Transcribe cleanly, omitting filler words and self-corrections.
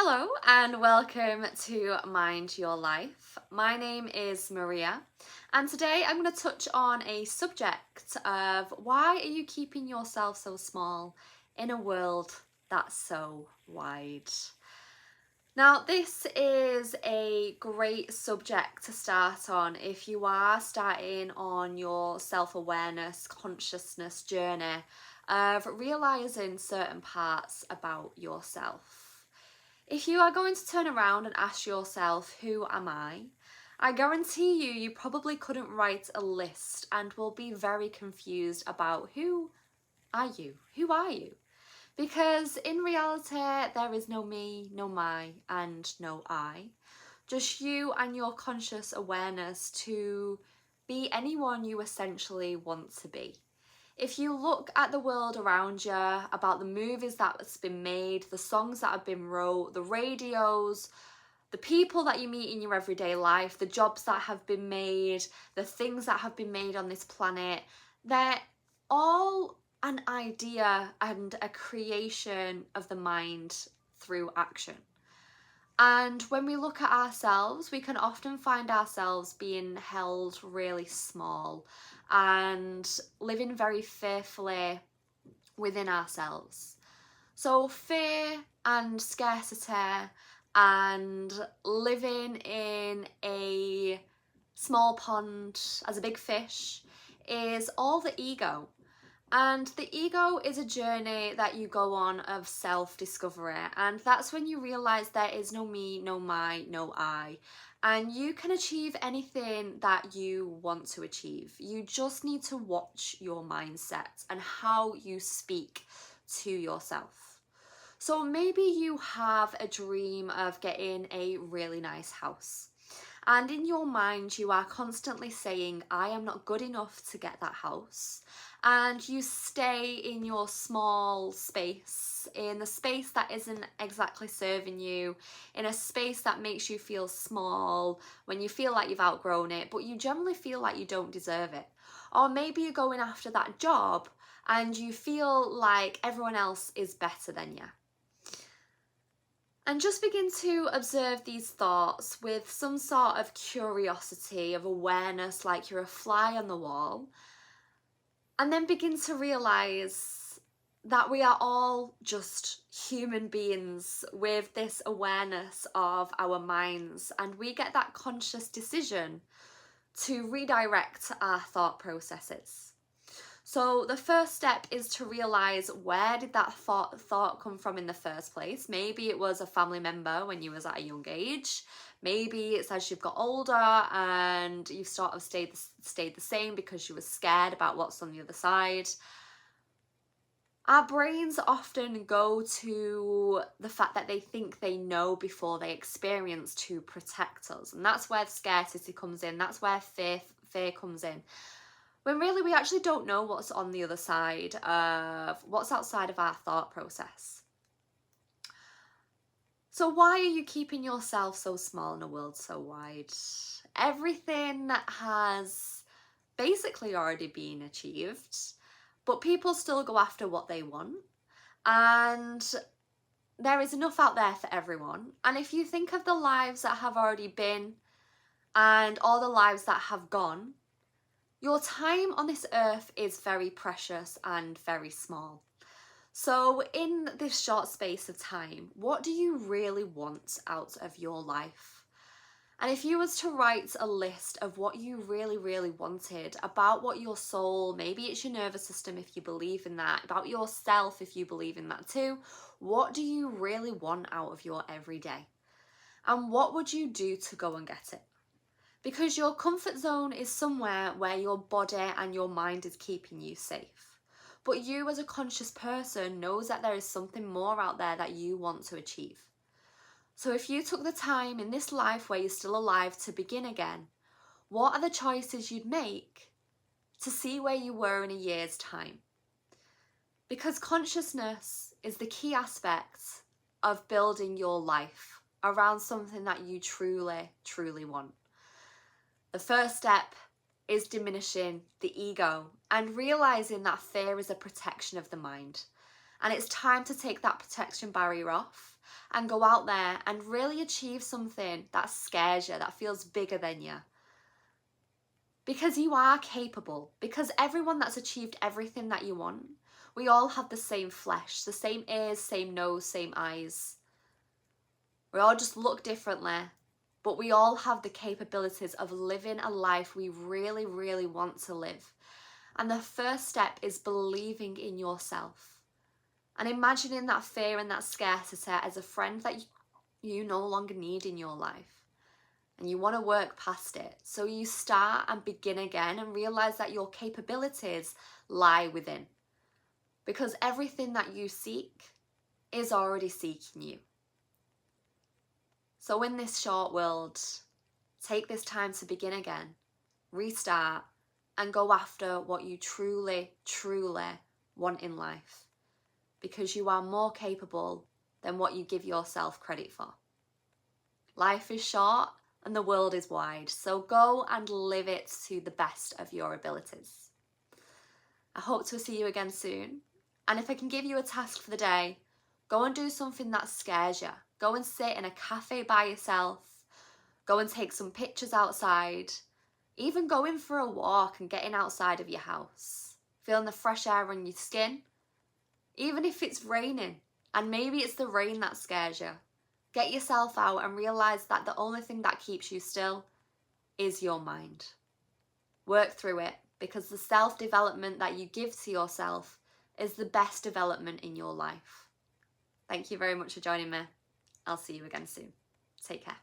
Hello and welcome to Mind Your Life. My name is Maria, and today I'm going to touch on a subject of why are you keeping yourself so small in a world that's so wide? Now, this is a great subject to start on if you are starting on your self-awareness, consciousness journey of realizing certain parts about yourself. If you are going to turn around and ask yourself, who am I guarantee you probably couldn't write a list and will be very confused about who are you? Who are you? Because in reality, there is no me, no my, and no I. Just you and your conscious awareness to be anyone you essentially want to be. If you look at the world around you, about the movies that's been made, the songs that have been wrote, the radios, the people that you meet in your everyday life, the jobs that have been made, the things that have been made on this planet, they're all an idea and a creation of the mind through action. And when we look at ourselves, we can often find ourselves being held really small and living very fearfully within ourselves. So fear and scarcity and living in a small pond as a big fish is all the ego. And the ego is a journey that you go on of self-discovery, and that's when you realize there is no me, no my, no I, and you can achieve anything that you want to achieve. You just need to watch your mindset and how you speak to yourself. So maybe you have a dream of getting a really nice house. And in your mind, you are constantly saying, I am not good enough to get that house. And you stay in your small space, in the space that isn't exactly serving you, in a space that makes you feel small, when you feel like you've outgrown it, but you generally feel like you don't deserve it. Or maybe you're going after that job and you feel like everyone else is better than you. And just begin to observe these thoughts with some sort of curiosity, of awareness, like you're a fly on the wall. And then begin to realise that we are all just human beings with this awareness of our minds, and we get that conscious decision to redirect our thought processes. So the first step is to realise, where did that thought come from in the first place? Maybe it was a family member when you was at a young age. Maybe it's as you've got older and you've sort of stayed the same because you were scared about what's on the other side. Our brains often go to the fact that they think they know before they experience to protect us. And that's where scarcity comes in. That's where fear comes in. When really we actually don't know what's on the other side of what's outside of our thought process. So why are you keeping yourself so small in a world so wide? Everything has basically already been achieved, but people still go after what they want. And there is enough out there for everyone. And if you think of the lives that have already been and all the lives that have gone, your time on this earth is very precious and very small. So in this short space of time, what do you really want out of your life? And if you was to write a list of what you really, really wanted, about what your soul, maybe it's your nervous system if you believe in that, about yourself if you believe in that too, what do you really want out of your everyday? And what would you do to go and get it? Because your comfort zone is somewhere where your body and your mind is keeping you safe. But you as a conscious person knows that there is something more out there that you want to achieve. So if you took the time in this life where you're still alive to begin again, what are the choices you'd make to see where you were in a year's time? Because consciousness is the key aspect of building your life around something that you truly, truly want. The first step is diminishing the ego and realising that fear is a protection of the mind. And it's time to take that protection barrier off and go out there and really achieve something that scares you, that feels bigger than you. Because you are capable, because everyone that's achieved everything that you want, we all have the same flesh, the same ears, same nose, same eyes. We all just look differently, but we all have the capabilities of living a life we really, really want to live. And the first step is believing in yourself and imagining that fear and that scarcity as a friend that you no longer need in your life. And you want to work past it. So you start and begin again and realize that your capabilities lie within. Because everything that you seek is already seeking you. So in this short world, take this time to begin again, restart, and go after what you truly, truly want in life. Because you are more capable than what you give yourself credit for. Life is short and the world is wide, so go and live it to the best of your abilities. I hope to see you again soon. And if I can give you a task for the day, go and do something that scares you. Go and sit in a cafe by yourself. Go and take some pictures outside. Even going for a walk and getting outside of your house. Feeling the fresh air on your skin. Even if it's raining, and maybe it's the rain that scares you. Get yourself out and realise that the only thing that keeps you still is your mind. Work through it, because the self-development that you give to yourself is the best development in your life. Thank you very much for joining me. I'll see you again soon. Take care.